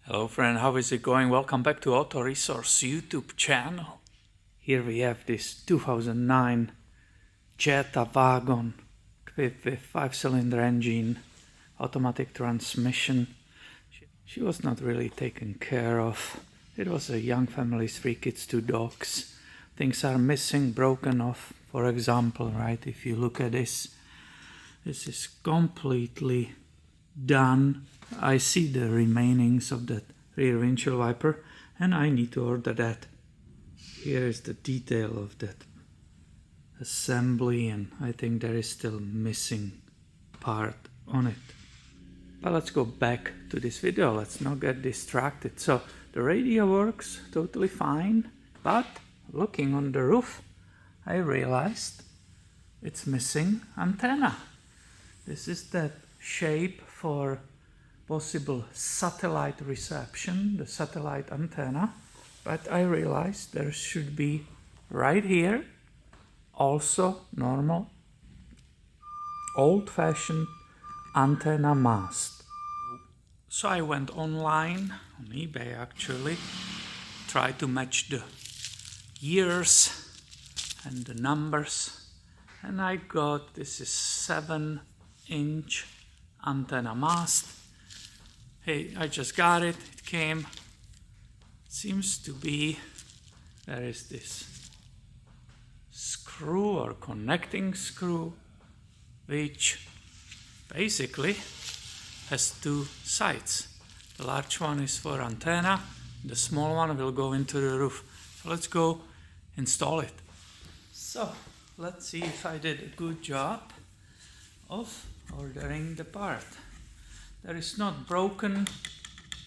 Hello friend, how is it going? Welcome back to Auto Resource YouTube channel. Here we have this 2009 Jetta Wagon equipped with 5-cylinder engine, automatic transmission. She was not really taken care of. It was a young family, 3 kids, 2 dogs. Things are missing, broken off. For example, right, if you look at this is completely done. I see the remainings of that rear windshield wiper and I need to order that. Here is the detail of that assembly, and I think there is still missing part on it. But let's go back to this video, let's not get distracted. So the radio works totally fine, but looking on the roof I realized it's missing antenna. This is that shape for possible satellite reception, the satellite antenna, but I realized there should be right here also normal old-fashioned antenna mast. So I went online, on eBay actually, tried to match the years and the numbers, and I got this is 7-inch antenna mast. Hey, I just got it, it came. Seems to be, there is this screw or connecting screw, which basically has 2 sides. The large one is for antenna, the small one will go into the roof. So let's go install it. So let's see if I did a good job of ordering the part. There is not broken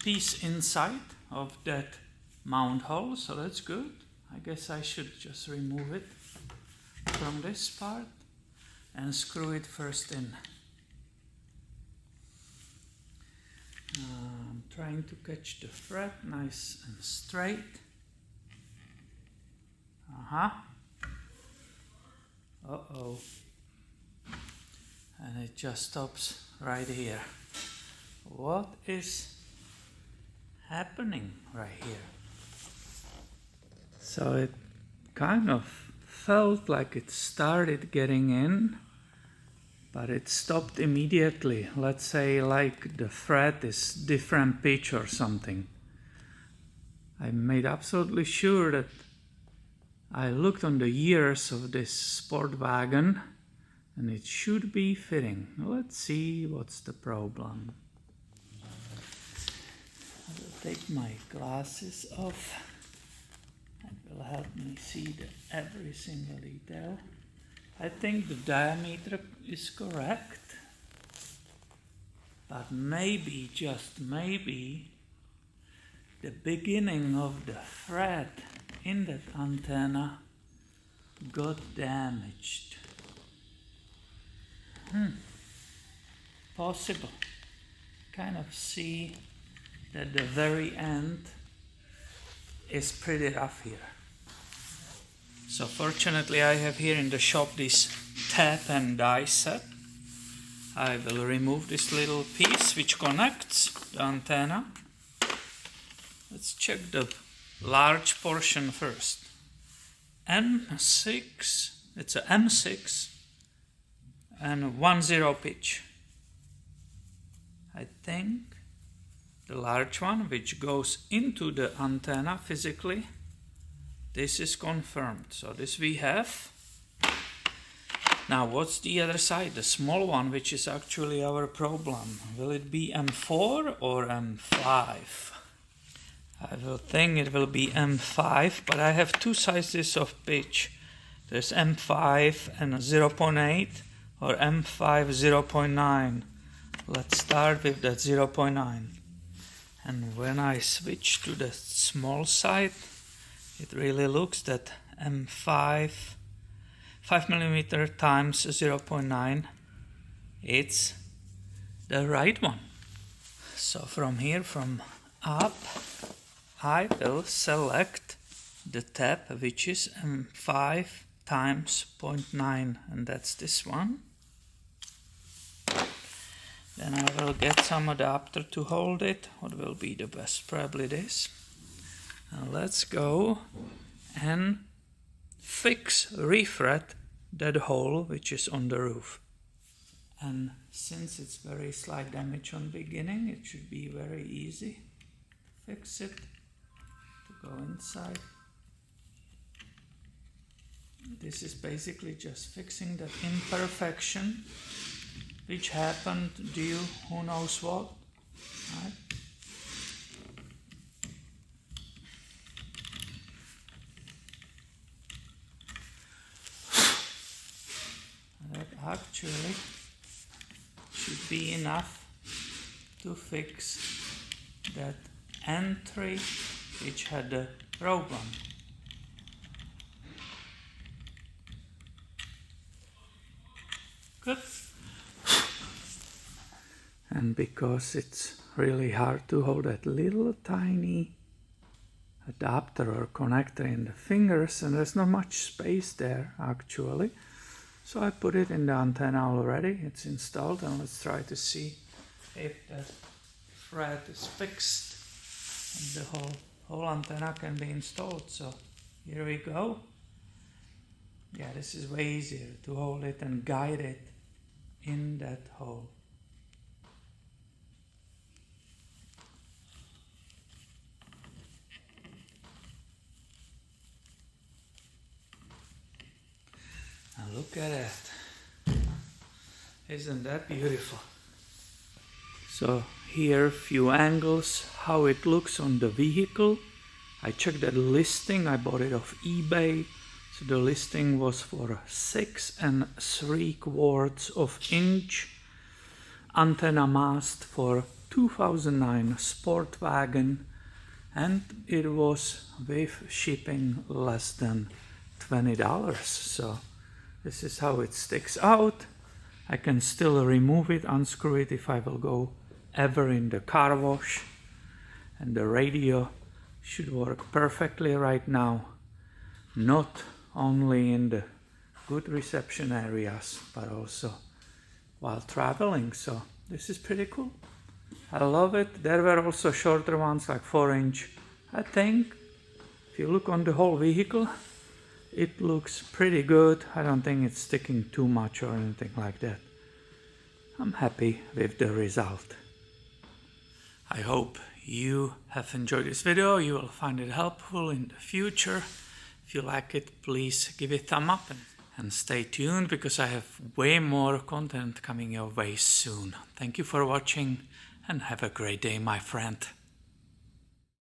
piece inside of that mount hole, so that's good. I guess I should just remove it from this part and screw it first in. I'm trying to catch the thread nice and straight. Uh-oh. And it just stops right here. What is happening right here? So it kind of felt like it started getting in, but it stopped immediately. Let's say like the thread is different pitch or something. I made absolutely sure that I looked on the years of this SportWagen and it should be fitting. Let's see what's the problem. I will take my glasses off. It will help me see every single detail. I think the diameter is correct, but maybe, just maybe, the beginning of the thread in that antenna got damaged. Possible. Kind of see that the very end is pretty rough here. So fortunately I have here in the shop this tap and die set. I will remove this little piece which connects the antenna. Let's check the large portion first. M6, it's a M6 and 1/0 pitch. I think the large one which goes into the antenna physically, this is confirmed. So this we have. Now what's the other side, the small one, which is actually our problem? Will it be M4 or M5? I will think it will be M5, but I have 2 sizes of pitch. There's M5 and 0.8 or M5 0.9. Let's start with that 0.9. And when I switch to the small side, it really looks that M5, 5mm times 0.9, it's the right one. So from here, from up, I will select the tab which is M5 times 0.9, and that's this one. Then I will get some adapter to hold it. What will be the best? Probably this. Now let's go and refret that hole which is on the roof. And since it's very slight damage on the beginning, it should be very easy to fix it, to go inside. This is basically just fixing that imperfection which happened due who knows what, right? That actually should be enough to fix that entry which had a program. Good. And because it's really hard to hold that little tiny adapter or connector in the fingers, and there's not much space there actually, so I put it in the antenna already. It's installed, and let's try to see if that thread is fixed and the whole antenna can be installed. So here we go. Yeah, this is way easier to hold it and guide it in that hole. Now look at that. Isn't that beautiful? So here few angles how it looks on the vehicle. I checked the listing. I bought it off eBay. So the listing was for 6 3/4 inch antenna mast for 2009 SportWagen, and it was with shipping less than $20. So this is how it sticks out. I can still remove it, unscrew it if I will go ever in the car wash, and the radio should work perfectly right now, not only in the good reception areas but also while traveling. So this is pretty cool. I love it. There were also shorter ones like 4-inch. I think if you look on the whole vehicle, it looks pretty good. I don't think it's sticking too much or anything like that. I'm happy with the result. I hope you have enjoyed this video. You will find it helpful in the future. If you like it, please give it a thumb up and stay tuned, because I have way more content coming your way soon. Thank you for watching and have a great day, my friend.